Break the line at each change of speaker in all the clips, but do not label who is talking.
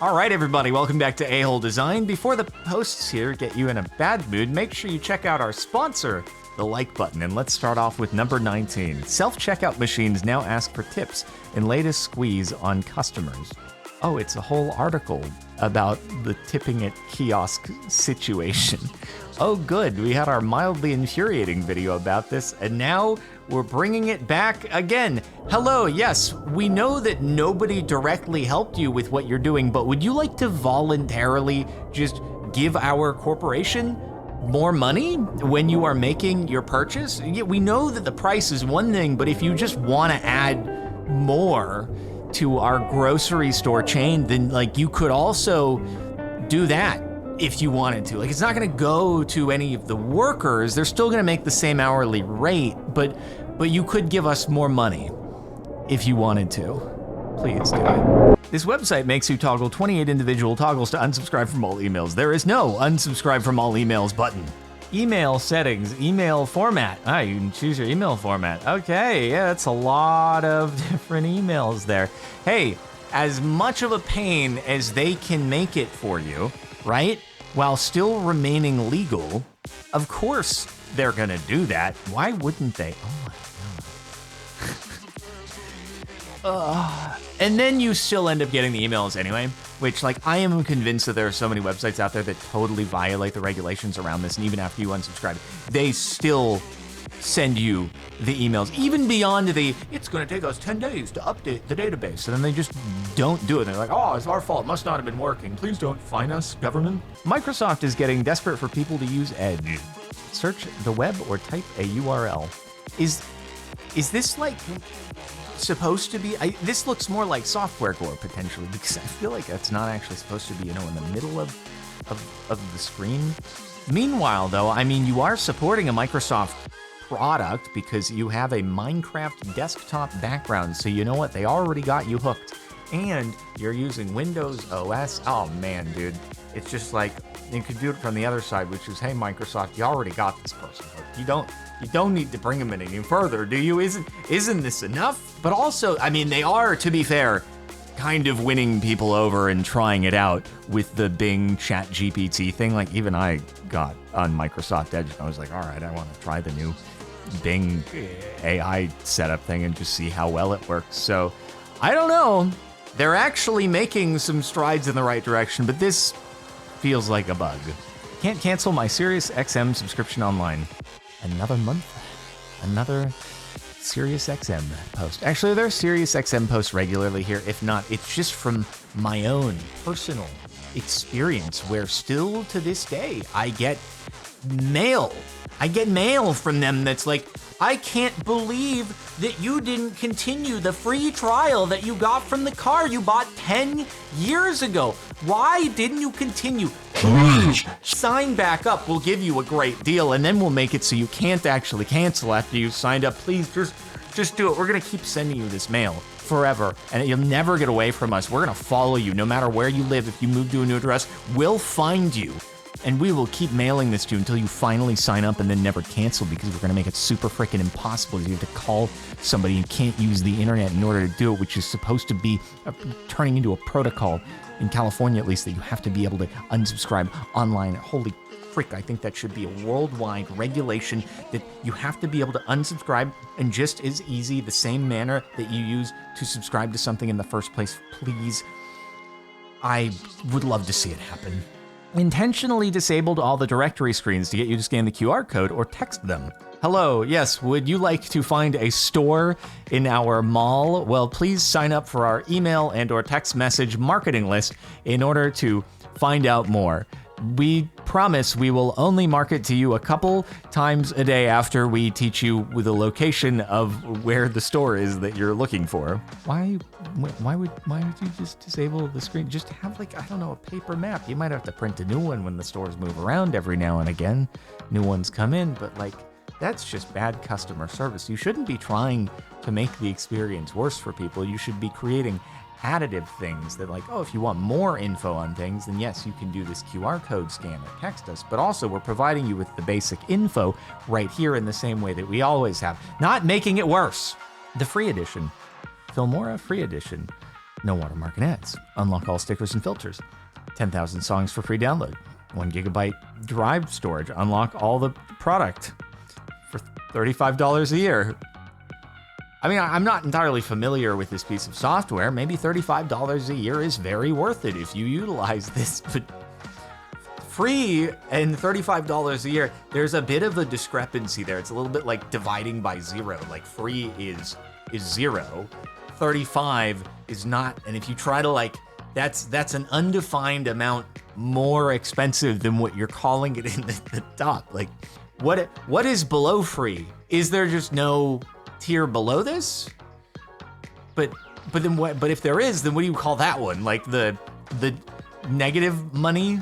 All right, everybody, welcome back to A-Hole Design. Before the posts here get you in a bad mood, make sure you check out our sponsor, the like button. And let's start off with number 19. Self-checkout machines now ask for tips in latest squeeze on customers. Oh, it's a whole article about the tipping at kiosk situation. Oh, good. We had our mildly infuriating video about this, and now we're bringing it back again. Hello, yes, we know that nobody directly helped you with what you're doing, but would you like to voluntarily just give our corporation more money when you are making your purchase? Yeah, we know that the price is one thing, but if you just want to add more to our grocery store chain, then like you could also do that if you wanted to. Like, it's not gonna go to any of the workers. They're still gonna make the same hourly rate, but you could give us more money if you wanted to. Please do it. This website makes you toggle 28 individual toggles to unsubscribe from all emails. There is no unsubscribe from all emails button. Email settings, email format. You can choose your email format. Okay, yeah, that's a lot of different emails there. Hey, as much of a pain as they can make it for you, right? While still remaining legal, of course they're gonna do that. Why wouldn't they? Oh my God. And then you still end up getting the emails anyway, which, like, I am convinced that there are so many websites out there that totally violate the regulations around this, and even after you unsubscribe, they still send you the emails, even beyond the, it's gonna take us 10 days to update the database, and then they just don't do it. They're like, oh, it's our fault, must not have been working. Please don't fine us, government. Microsoft is getting desperate for people to use Edge. Search the web or type a URL. Is this like supposed to be, this looks more like software gore potentially, because I feel like that's not actually supposed to be, in the middle of the screen. Meanwhile, though, I mean, you are supporting a Microsoft product because you have a Minecraft desktop background, so you know what, they already got you hooked. And you're using Windows OS. Oh man, dude, it's just like, you could do it from the other side, which is, hey, Microsoft, you already got this person hooked. You don't need to bring them in any further, do you? Isn't this enough? But also, I mean, they are, to be fair, kind of winning people over and trying it out with the Bing Chat GPT thing. Like, even I got on Microsoft Edge and I was like, all right, I want to try the new Bing AI setup thing and just see how well it works. So I don't know. They're actually making some strides in the right direction, but this feels like a bug. Can't cancel my SiriusXM subscription online. Another month, another SiriusXM post. Actually, there are SiriusXM posts regularly here. If not, it's just from my own personal experience where still to this day, I get mail. I get mail from them that's like, I can't believe that you didn't continue the free trial that you got from the car you bought 10 years ago. Why didn't you continue? Please sign back up. We'll give you a great deal, and then we'll make it so you can't actually cancel after you signed up. Please just do it. We're gonna keep sending you this mail forever, and you'll never get away from us. We're gonna follow you no matter where you live. If you move to a new address, we'll find you. And we will keep mailing this to you until you finally sign up and then never cancel, because we're gonna make it super freaking impossible. You have to call somebody and can't use the internet in order to do it, which is supposed to be turning into a protocol, in California at least, that you have to be able to unsubscribe online. Holy frick, I think that should be a worldwide regulation that you have to be able to unsubscribe in just as easy, the same manner that you use to subscribe to something in the first place. Please, I would love to see it happen. Intentionally disabled all the directory screens to get you to scan the QR code or text them. Hello, yes, would you like to find a store in our mall? Well, please sign up for our email and or text message marketing list in order to find out more. We promise we will only market to you a couple times a day after we teach you the location of where the store is that you're looking for. Why would you just disable the screen? Just have, like, I don't know, a paper map. You might have to print a new one when the stores move around every now and again. New ones come in, but like, that's just bad customer service. You shouldn't be trying to make the experience worse for people. You should be creating additive things that, like, oh, if you want more info on things, then yes, you can do this QR code scan or text us, but also we're providing you with the basic info right here in the same way that we always have, not making it worse. The free edition, Filmora free edition, No watermark and ads. Unlock all stickers and filters. 10,000 songs for free download. 1 gigabyte drive storage. Unlock all the product for $35 a year. I mean, I'm not entirely familiar with this piece of software. Maybe $35 a year is very worth it if you utilize this, but free and $35 a year, there's a bit of a discrepancy there. It's a little bit like dividing by zero. Like free is 0, 35 is not, and if you try to like, that's an undefined amount more expensive than what you're calling it in the top. Like, what is below free? Is there just no tier below this? But then what? But if there is, then what do you call that one? Like the negative money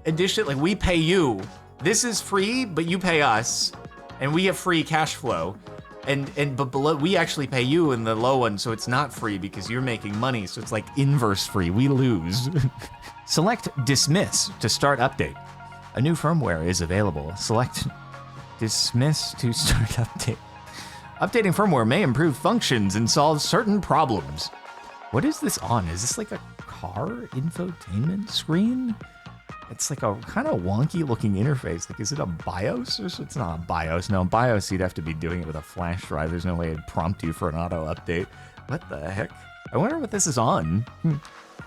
edition? Like we pay you. This is free, but you pay us, and we have free cash flow. But below we actually pay you in the low one, so it's not free because you're making money. So it's like inverse free. We lose. Select dismiss to start update. A new firmware is available. Select dismiss to start update. Updating firmware may improve functions and solve certain problems. What is this on? Is this like a car infotainment screen? It's like a kind of wonky looking interface. Like, is it a BIOS or so? It's not a BIOS. No, BIOS, you'd have to be doing it with a flash drive. There's no way it'd prompt you for an auto update. What the heck? I wonder what this is on.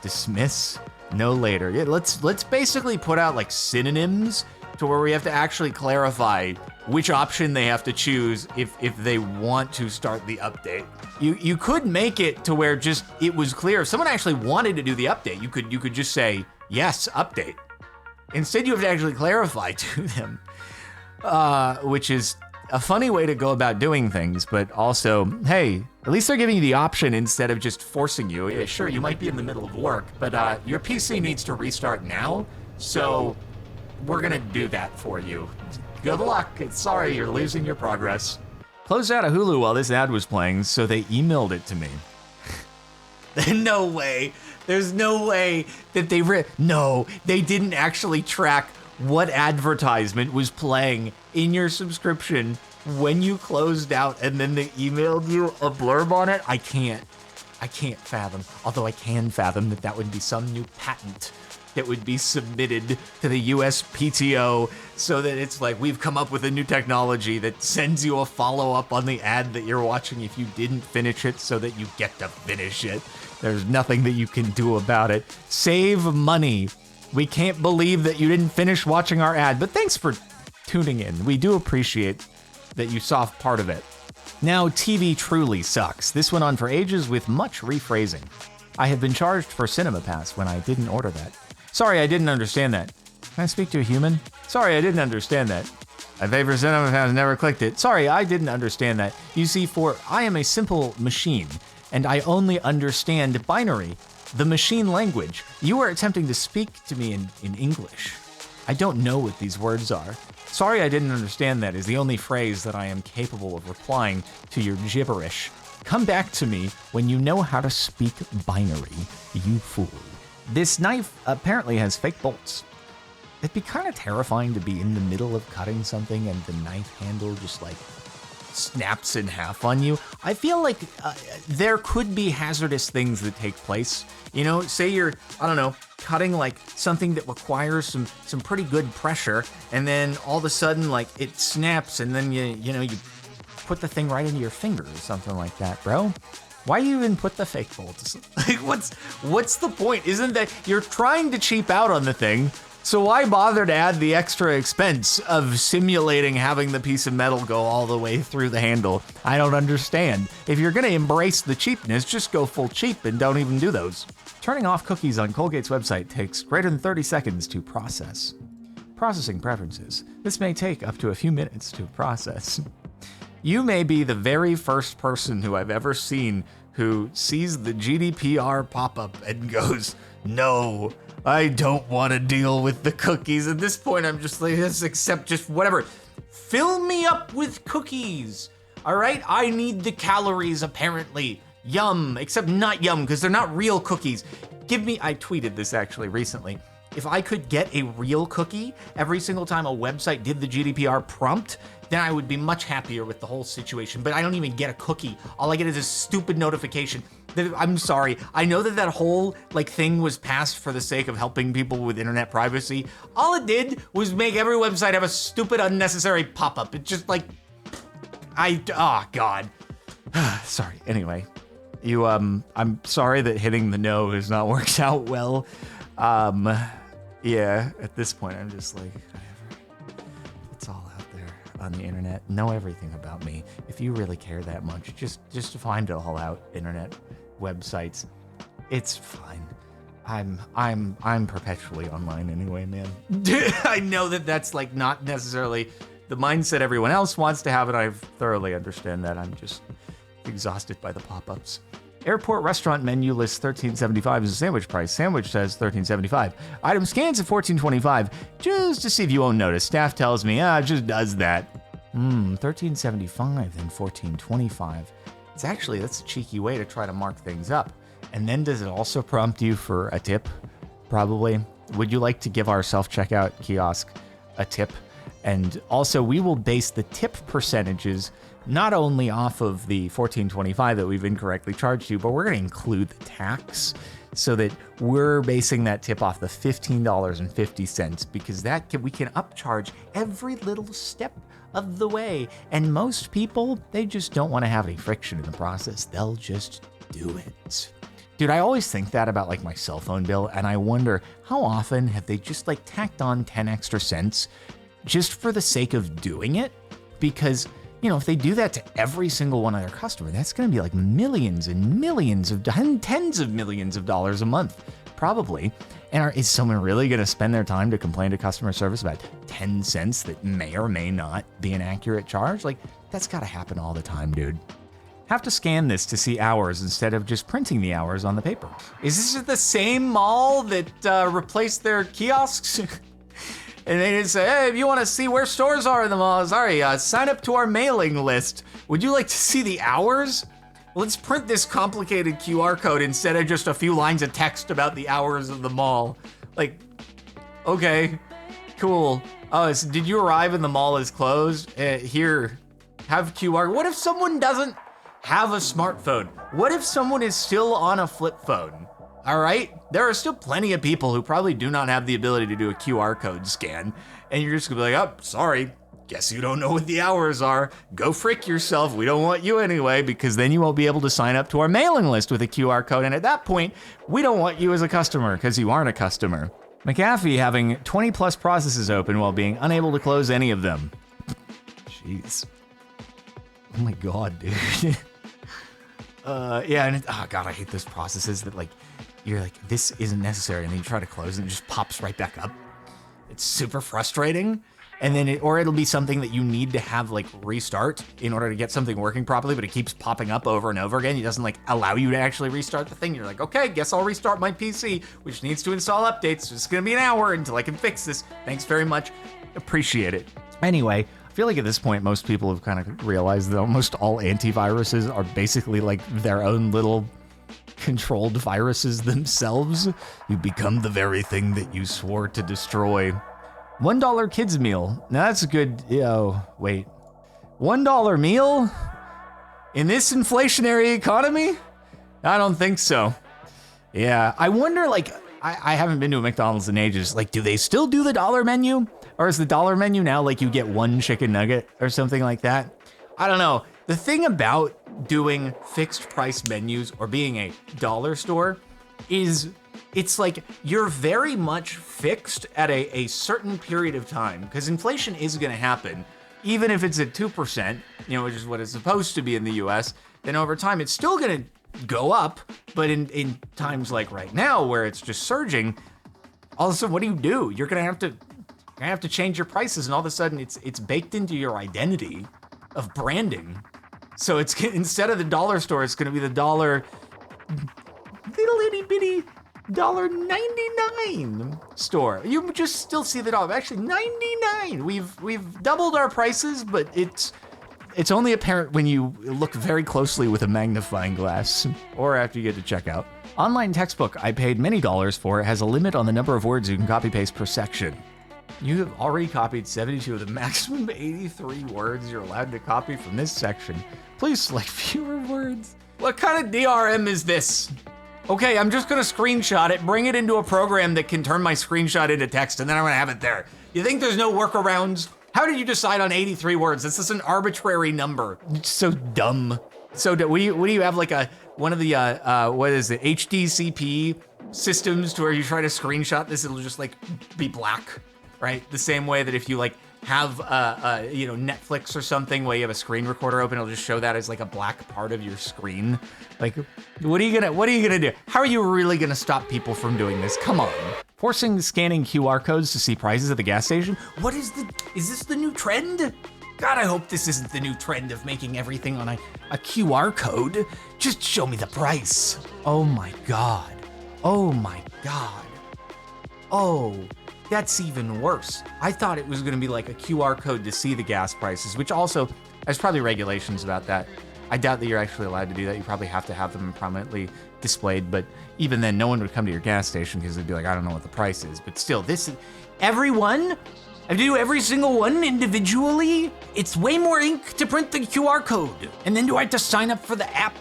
Dismiss, no later. Yeah, let's basically put out like synonyms to where we have to actually clarify which option they have to choose if they want to start the update. You could make it to where just it was clear if someone actually wanted to do the update, you could just say yes, update. Instead, you have to actually clarify to them, which is a funny way to go about doing things, but also, hey, at least they're giving you the option instead of just forcing you. Yeah, sure, you might be in the middle of work, but your PC needs to restart now, so we're gonna do that for you. Good luck. Sorry, you're losing your progress. Closed out of Hulu while this ad was playing, so they emailed it to me. No way. There's no way that no, they didn't actually track what advertisement was playing in your subscription when you closed out and then they emailed you a blurb on it. I can't fathom, although I can fathom that would be some new patent that would be submitted to the USPTO so that it's like, we've come up with a new technology that sends you a follow-up on the ad that you're watching if you didn't finish it so that you get to finish it. There's nothing that you can do about it. Save money. We can't believe that you didn't finish watching our ad, but thanks for tuning in. We do appreciate that you saw part of it. Now, TV truly sucks. This went on for ages with much rephrasing. I have been charged for Cinema Pass when I didn't order that. Sorry, I didn't understand that. Can I speak to a human? Sorry, I didn't understand that. I paid for Cinema Pass, never clicked it. Sorry, I didn't understand that. You see, I am a simple machine, and I only understand binary, the machine language. You are attempting to speak to me in English. I don't know what these words are. Sorry, I didn't understand that is the only phrase that I am capable of replying to your gibberish. Come back to me when you know how to speak binary, you fool. This knife apparently has fake bolts. It'd be kind of terrifying to be in the middle of cutting something and the knife handle just like snaps in half on you. I feel like there could be hazardous things that take place. You know, say you're, I don't know, cutting like something that requires some pretty good pressure, and then all of a sudden like it snaps, and then you put the thing right into your finger or something like that, bro. Why you even put the fake bolts? Like, what's the point? Isn't that you're trying to cheap out on the thing? So why bother to add the extra expense of simulating having the piece of metal go all the way through the handle? I don't understand. If you're gonna embrace the cheapness, just go full cheap and don't even do those. Turning off cookies on Colgate's website takes greater than 30 seconds to process. Processing preferences. This may take up to a few minutes to process. You may be the very first person who I've ever seen who sees the GDPR pop-up and goes, no, I don't want to deal with the cookies. At this point, I'm just like, let's accept just whatever. Fill me up with cookies. All right, I need the calories apparently. Yum, except not yum because they're not real cookies. I tweeted this actually recently. If I could get a real cookie every single time a website did the GDPR prompt, then I would be much happier with the whole situation. But I don't even get a cookie. All I get is a stupid notification. I'm sorry. I know that whole thing was passed for the sake of helping people with internet privacy. All it did was make every website have a stupid, unnecessary pop-up. It just oh God. Sorry. Anyway, I'm sorry that hitting the no has not worked out well. Yeah, at this point, I'm just like, whatever. It's all out there on the internet. Know everything about me. If you really care that much, just find it all out. Internet websites. It's fine. I'm perpetually online anyway, man. I know that that's not necessarily the mindset everyone else wants to have, and I thoroughly understand that. I'm just exhausted by the pop-ups. Airport restaurant menu lists $13.75 as a sandwich price. Sandwich says $13.75. Item scans at $14.25. Just to see if you won't notice. Staff tells me, it just does that. $13.75 then $14.25. That's a cheeky way to try to mark things up. And then does it also prompt you for a tip? Probably. Would you like to give our self-checkout kiosk a tip? And also, we will base the tip percentages not only off of the $14.25 that we've incorrectly charged you, but we're going to include the tax so that we're basing that tip off the $15.50 because we can upcharge every little step of the way. And most people, they just don't want to have any friction in the process. They'll just do it. Dude, I always think that about my cell phone bill, and I wonder how often have they just tacked on 10 extra cents just for the sake of doing it? Because, if they do that to every single one of their customers, that's going to be millions and millions of, tens of millions of dollars a month, probably. And is someone really going to spend their time to complain to customer service about 10 cents that may or may not be an accurate charge? That's got to happen all the time, dude. Have to scan this to see hours instead of just printing the hours on the paper. Is this the same mall that replaced their kiosks? And they just say, hey, if you want to see where stores are in the mall, sorry, sign up to our mailing list. Would you like to see the hours? Let's print this complicated QR code instead of just a few lines of text about the hours of the mall. Okay, cool. Oh, so did you arrive and the mall is closed? Here, have QR. What if someone doesn't have a smartphone? What if someone is still on a flip phone? All right, there are still plenty of people who probably do not have the ability to do a QR code scan, and you're just gonna be oh, sorry, guess you don't know what the hours are. Go frick yourself, we don't want you anyway, because then you won't be able to sign up to our mailing list with a QR code, and at that point, we don't want you as a customer, because you aren't a customer. McAfee having 20 plus processes open while being unable to close any of them. Jeez. Oh my God, dude. Yeah, and God, I hate those processes that you're this isn't necessary, and then you try to close and it just pops right back up. It's super frustrating. And then it'll be something that you need to have restart in order to get something working properly, but it keeps popping up over and over again. It doesn't allow you to actually restart the thing. You're okay, guess I'll restart my PC, which needs to install updates. It's gonna be an hour until I can fix this. Thanks very much. Appreciate it. Anyway, I feel at this point, most people have kind of realized that almost all antiviruses are basically their own little controlled viruses themselves. You become the very thing that you swore to destroy. $1 kids meal. Now that's a good, wait. $1 meal? In this inflationary economy? I don't think so. Yeah, I wonder I haven't been to a McDonald's in ages. Do they still do the dollar menu? Or is the dollar menu now you get one chicken nugget or something like that? I don't know. The thing about doing fixed price menus or being a dollar store is it's you're very much fixed at a certain period of time, because inflation is going to happen. Even if it's at 2%, which is what it's supposed to be in the US, then over time it's still going to go up. But in times like right now where it's just surging, all of a sudden, what do? You're going to have to change your prices, and all of a sudden it's baked into your identity of branding. So it's instead of the dollar store, it's going to be the dollar little itty bitty $1.99 store. You just still see the dollar. Actually, 99. We've doubled our prices, but it's only apparent when you look very closely with a magnifying glass or after you get to checkout. Online textbook I paid many dollars for has a limit on the number of words you can copy paste per section. You have already copied 72 of the maximum 83 words you're allowed to copy from this section. Please select fewer words. What kind of DRM is this? Okay, I'm just gonna screenshot it, bring it into a program that can turn my screenshot into text, and then I'm gonna have it there. You think there's no workarounds? How did you decide on 83 words? This is an arbitrary number. It's so dumb. So what do you have, like one of the, what is it, HDCP systems to where you try to screenshot this, it'll just like be black, right? The same way that if you like have, you know, Netflix or something where you have a screen recorder open, it'll just show that as like a black part of your screen. Like, what are you gonna do? How are you really gonna stop people from doing this? Come on. Forcing scanning QR codes to see prices at the gas station? Is this the new trend? God, I hope this isn't the new trend of making everything on a QR code. Just show me the price. Oh my God. Oh my God. Oh, that's even worse. I thought it was gonna be like a QR code to see the gas prices, which also, there's probably regulations about that. I doubt that you're actually allowed to do that. You probably have to have them prominently displayed, but even then, no one would come to your gas station because they'd be like, I don't know what the price is. But still, everyone, I do every single one individually. It's way more ink to print the QR code. And then do I have to sign up for the app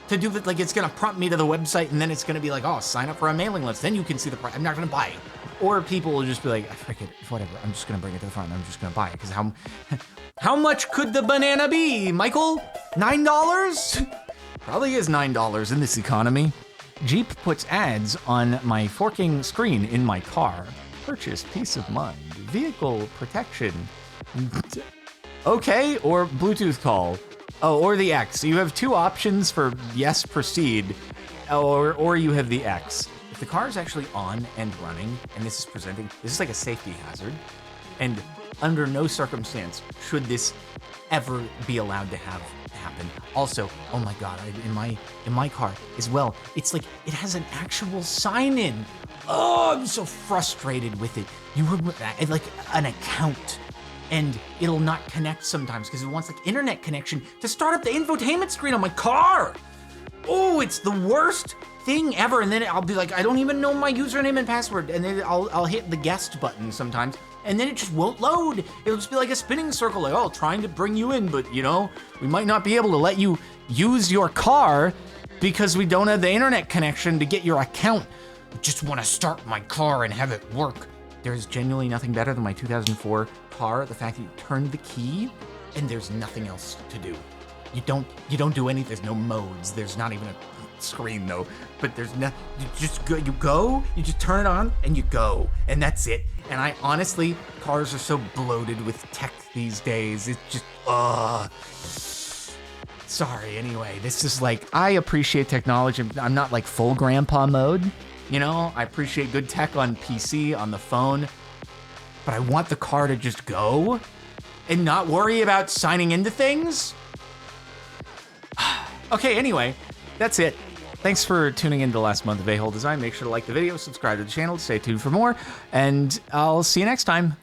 to do it? Like, it's gonna prompt me to the website and then it's gonna be like, oh, sign up for a mailing list. Then you can see the price. I'm not gonna buy it. Or people will just be like, frick it, whatever. I'm just gonna bring it to the front and I'm just gonna buy it. Because how much could the banana be, Michael? $9? Probably is $9 in this economy. Jeep puts ads on my forking screen in my car. Purchase peace of mind. Vehicle protection. Okay, or Bluetooth call. Oh, or the X. So you have two options for yes, proceed, or you have the X. If the car is actually on and running, and this is presenting, this is like a safety hazard, and under no circumstance should this ever be allowed to happen. Also, oh my God, in my car as well, it's like it has an actual sign-in. Oh, I'm so frustrated with it. You have like an account, and it'll not connect sometimes because it wants like internet connection to start up the infotainment screen on my car. Oh, it's the worst thing ever. And then I'll be like, I don't even know my username and password, and then I'll hit the guest button sometimes, and then it just won't load. It'll just be like a spinning circle, like, oh, trying to bring you in, but you know, we might not be able to let you use your car because we don't have the internet connection to get your account. I just want to start my car and have it work. There's genuinely nothing better than my 2004 car, the fact that you turn the key and there's nothing else to do. You don't do anything. There's no modes. There's not even a screen though, but there's no, you just turn it on and you go, and that's it. And I honestly, cars are so bloated with tech these days. It's just, sorry, anyway, this is like, I appreciate technology. I'm not like full grandpa mode, you know? I appreciate good tech on PC, on the phone, but I want the car to just go and not worry about signing into things. Okay, anyway, that's it. Thanks for tuning in to the last month of A-Hole Design. Make sure to like the video, subscribe to the channel, stay tuned for more, and I'll see you next time.